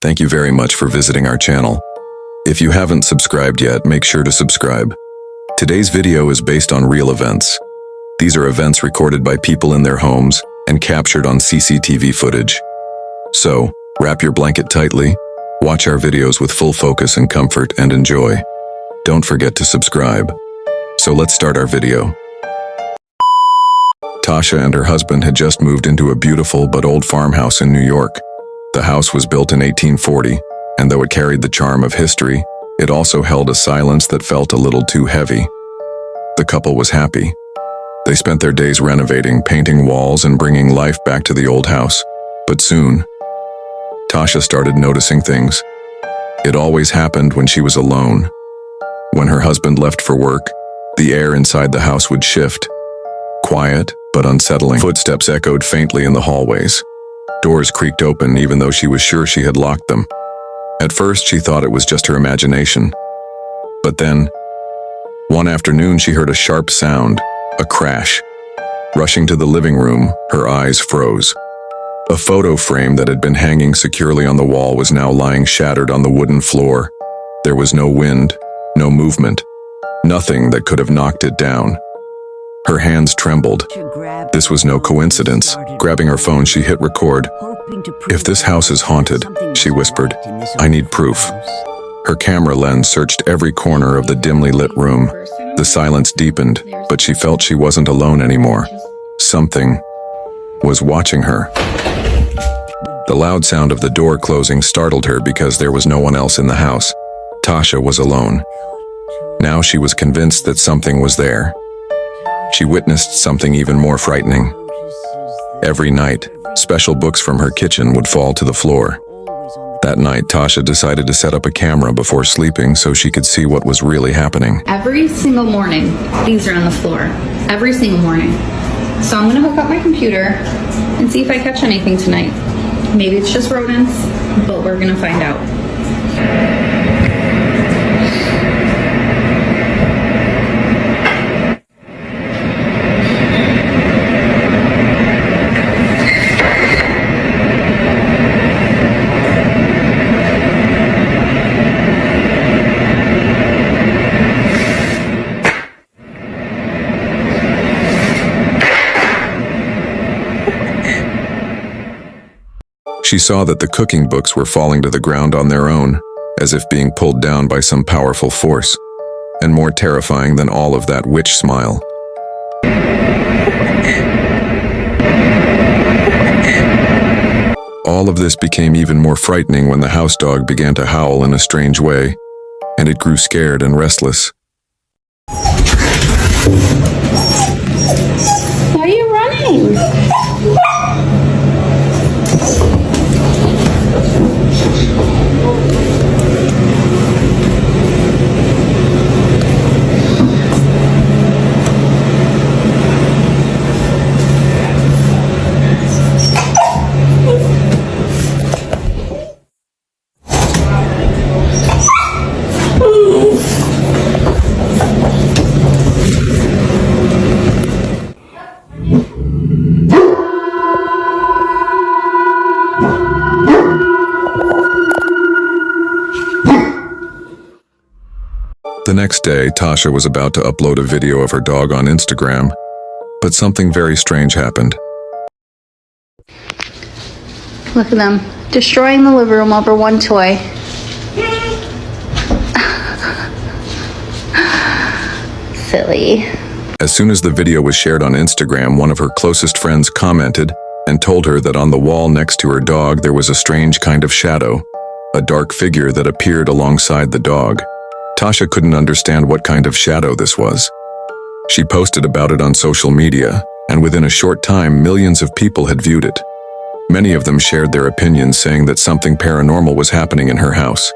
Thank you very much for visiting our channel. If you haven't subscribed yet, make sure to subscribe. Today's video is based on real events. These are events recorded by people in their homes and captured on CCTV footage. So, wrap your blanket tightly, watch our videos with full focus and comfort, and enjoy. Don't forget to subscribe. So let's start our video. Tasha and her husband had just moved into a beautiful but old farmhouse in New York. The house was built in 1840, and though it carried the charm of history, it also held a silence that felt a little too heavy. The couple was happy. They spent their days renovating, painting walls, and bringing life back to the old house. But soon, Tasha started noticing things. It always happened when she was alone. When her husband left for work, the air inside the house would shift. Quiet, but unsettling. Footsteps echoed faintly in the hallways. Doors creaked open even though she was sure she had locked them. At first, she thought it was just her imagination. But then, one afternoon, she heard a sharp sound, a crash. Rushing to the living room, her eyes froze. A photo frame that had been hanging securely on the wall was now lying shattered on the wooden floor. There was no wind, no movement, nothing that could have knocked it down. Her hands trembled. This was no coincidence. Grabbing her phone, she hit record. "If this house is haunted," she whispered, "I need proof." Her camera lens searched every corner of the dimly lit room. The silence deepened, but she felt she wasn't alone anymore. Something was watching her. The loud sound of the door closing startled her because there was no one else in the house. Tasha was alone. Now she was convinced that something was there. She witnessed something even more frightening. Every night, special books from her kitchen would fall to the floor. That night, Tasha decided to set up a camera before sleeping so she could see what was really happening. Every single morning, these are on the floor. Every single morning. So I'm gonna hook up my computer and see if I catch anything tonight. Maybe it's just rodents, but we're gonna find out. She saw that the cooking books were falling to the ground on their own, as if being pulled down by some powerful force. And more terrifying than all of that witch smile. All of this became even more frightening when the house dog began to howl in a strange way, and it grew scared and restless. Why are you running? The next day, Tasha was about to upload a video of her dog on Instagram, but something very strange happened. Look at them, destroying the living room over one toy. Silly. As soon as the video was shared on Instagram, one of her closest friends commented and told her that on the wall next to her dog there was a strange kind of shadow, a dark figure that appeared alongside the dog. Tasha couldn't understand what kind of shadow this was. She posted about it on social media, and within a short time, millions of people had viewed it. Many of them shared their opinions, saying that something paranormal was happening in her house.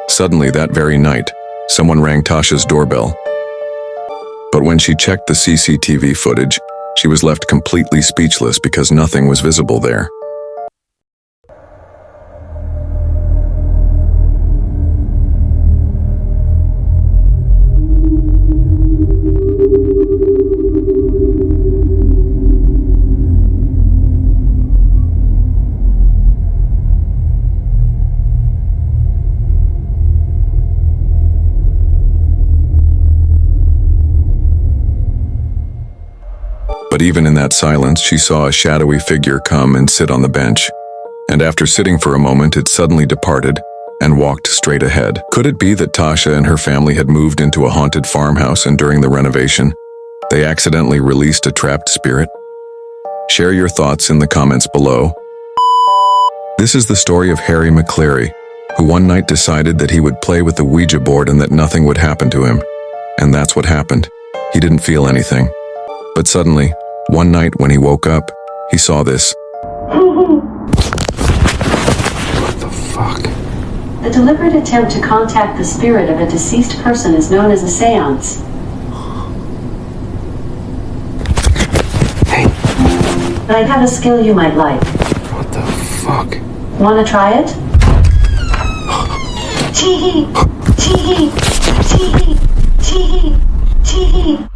Suddenly, that very night, someone rang Tasha's doorbell. But when she checked the CCTV footage, she was left completely speechless because nothing was visible there. But even in that silence, she saw a shadowy figure come and sit on the bench. And after sitting for a moment, it suddenly departed and walked straight ahead. Could it be that Tasha and her family had moved into a haunted farmhouse, and during the renovation, they accidentally released a trapped spirit? Share your thoughts in the comments below. This is the story of Harry McCleary, who one night decided that he would play with the Ouija board and that nothing would happen to him. And that's what happened. He didn't feel anything. But suddenly, one night when he woke up, he saw this. What the fuck? The deliberate attempt to contact the spirit of a deceased person is known as a seance. Hey. But I have a skill you might like. What the fuck? Wanna try it? Tee-hee! Tee-hee! Tee-hee! Tee-hee! Tee-hee!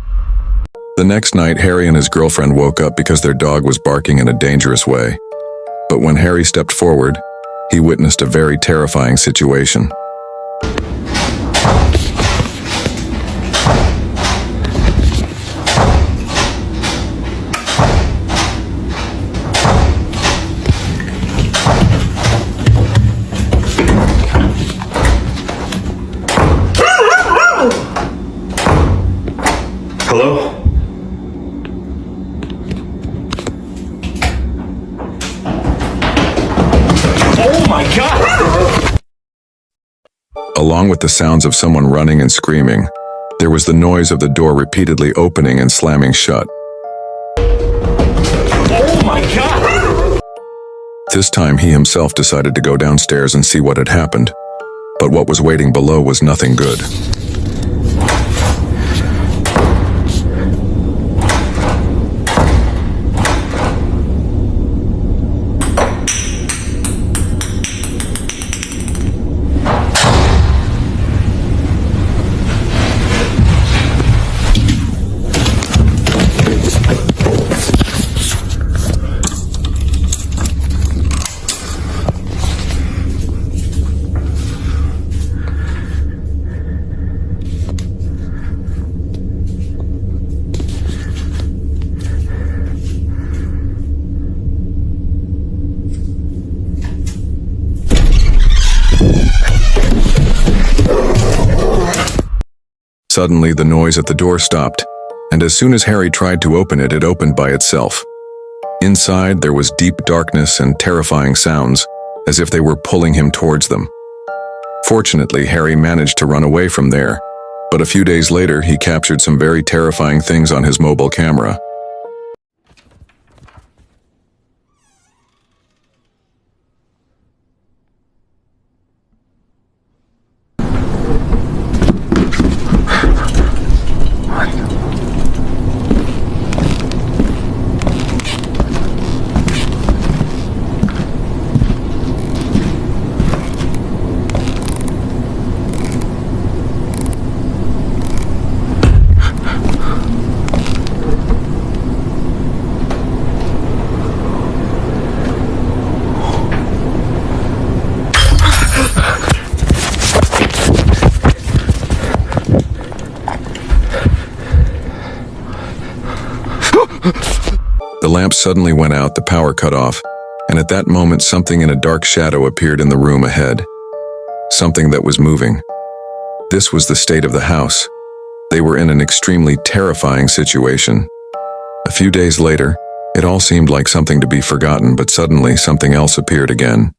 The next night, Harry and his girlfriend woke up because their dog was barking in a dangerous way. But when Harry stepped forward, he witnessed a very terrifying situation. Hello? Oh my god! Along with the sounds of someone running and screaming, there was the noise of the door repeatedly opening and slamming shut. Oh my god! This time he himself decided to go downstairs and see what had happened. But what was waiting below was nothing good. Suddenly, the noise at the door stopped, and as soon as Harry tried to open it, it opened by itself. Inside, there was deep darkness and terrifying sounds, as if they were pulling him towards them. Fortunately, Harry managed to run away from there, but a few days later, he captured some very terrifying things on his mobile camera. The lamp suddenly went out, the power cut off, and at that moment something in a dark shadow appeared in the room ahead. Something that was moving. This was the state of the house. They were in an extremely terrifying situation. A few days later, it all seemed like something to be forgotten, but suddenly something else appeared again.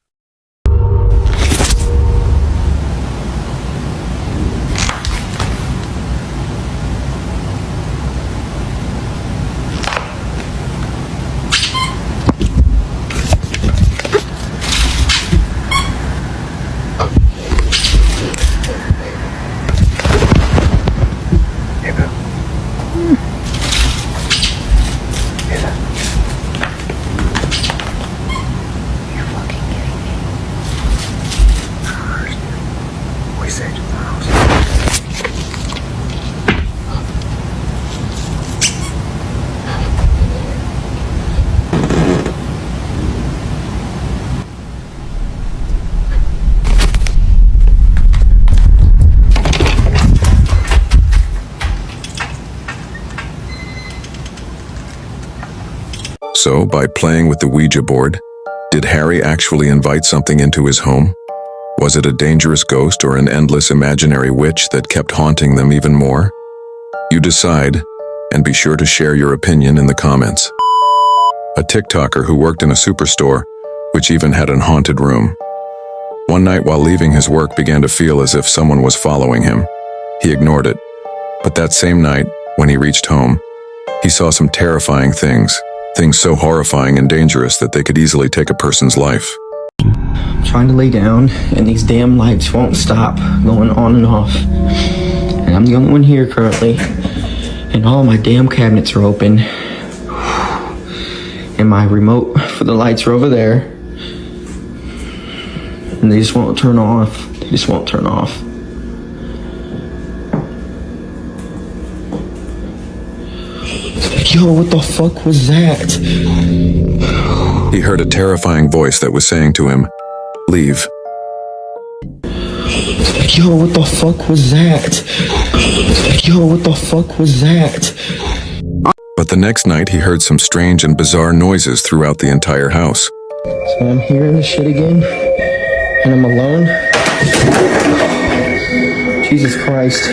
You're fucking kidding me. So, by playing with the Ouija board, did Harry actually invite something into his home? Was it a dangerous ghost or an endless imaginary witch that kept haunting them even more? You decide, and be sure to share your opinion in the comments. A TikToker who worked in a Superstore, which even had an haunted room. One night while leaving his work began to feel as if someone was following him. He ignored it, but that same night, when he reached home, he saw some terrifying things so horrifying and dangerous that they could easily take a person's life. I'm trying to lay down, and these damn lights won't stop going on and off. And I'm the only one here currently, and all my damn cabinets are open. And my remote for the lights are over there. And they just won't turn off. They just won't turn off. Yo, what the fuck was that? He heard a terrifying voice that was saying to him, "Leave." Yo, what the fuck was that? Yo, what the fuck was that? But the next night he heard some strange and bizarre noises throughout the entire house. So I'm hearing this shit again, and I'm alone. Jesus Christ.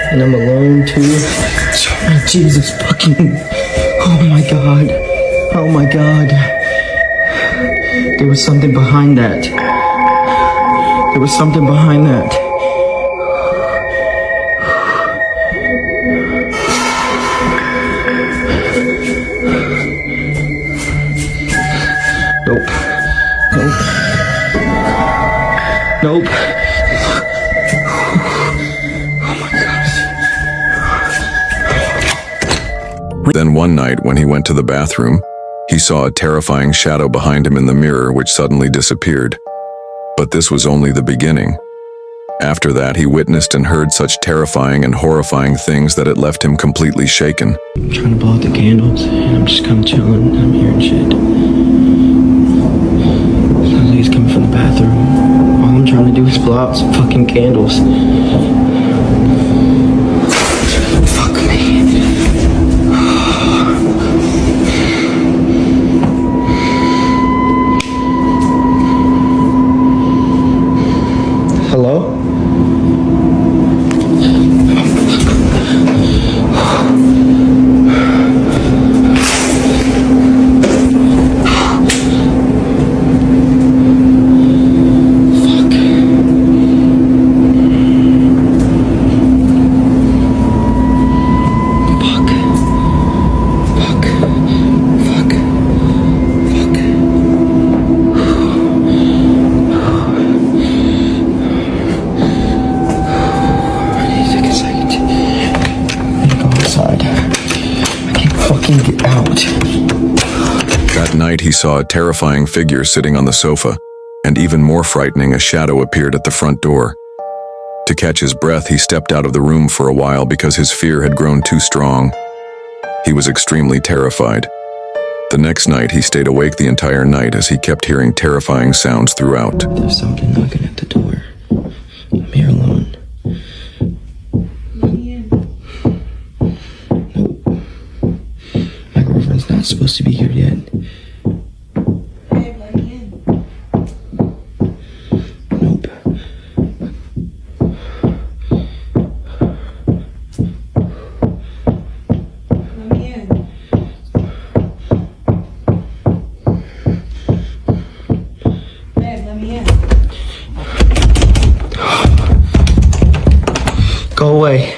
And I'm alone too. Oh, Jesus fucking. Oh my God. Oh my God. There was something behind that. There was something behind that. Nope. Nope. Nope. Then one night when he went to the bathroom, he saw a terrifying shadow behind him in the mirror which suddenly disappeared. But this was only the beginning. After that, he witnessed and heard such terrifying and horrifying things that it left him completely shaken. I'm trying to blow out the candles, and I'm just kind of chilling. I'm hearing shit. Sounds like he's coming from the bathroom. All I'm trying to do is blow out some fucking candles. Fuck me. Hello? Get out. That night he saw a terrifying figure sitting on the sofa, and even more frightening, a shadow appeared at the front door. To catch his breath, he stepped out of the room for a while because his fear had grown too strong. He was extremely terrified. The next night he stayed awake the entire night as he kept hearing terrifying sounds throughout. There's something knocking at the door. I'm here alone. Not supposed to be here yet. Nope. Let me in. Babe, let me in. Go away.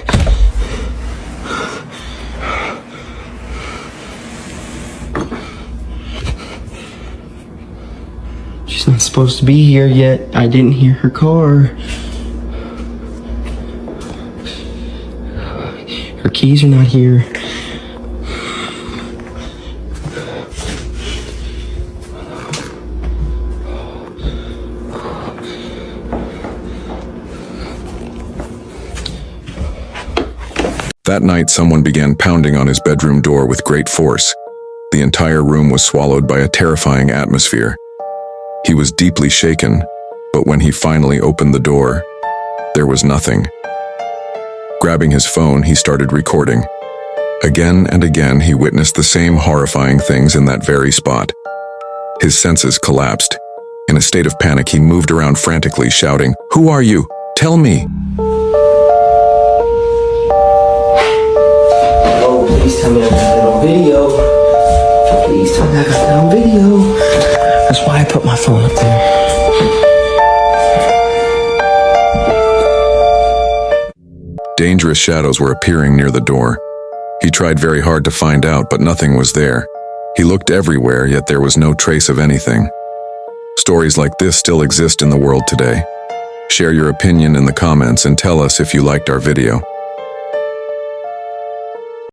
She's not supposed to be here yet. I didn't hear her car. Her keys are not here. That night, someone began pounding on his bedroom door with great force. The entire room was swallowed by a terrifying atmosphere. He was deeply shaken, but when he finally opened the door, there was nothing. Grabbing his phone, he started recording. Again and again, he witnessed the same horrifying things in that very spot. His senses collapsed. In a state of panic, he moved around frantically, shouting, "Who are you? Tell me!" Oh, please tell me I got that on video. Please tell me I got that on video. That's why I put my phone up there. Dangerous shadows were appearing near the door. He tried very hard to find out, but nothing was there. He looked everywhere, yet there was no trace of anything. Stories like this still exist in the world today. Share your opinion in the comments and tell us if you liked our video.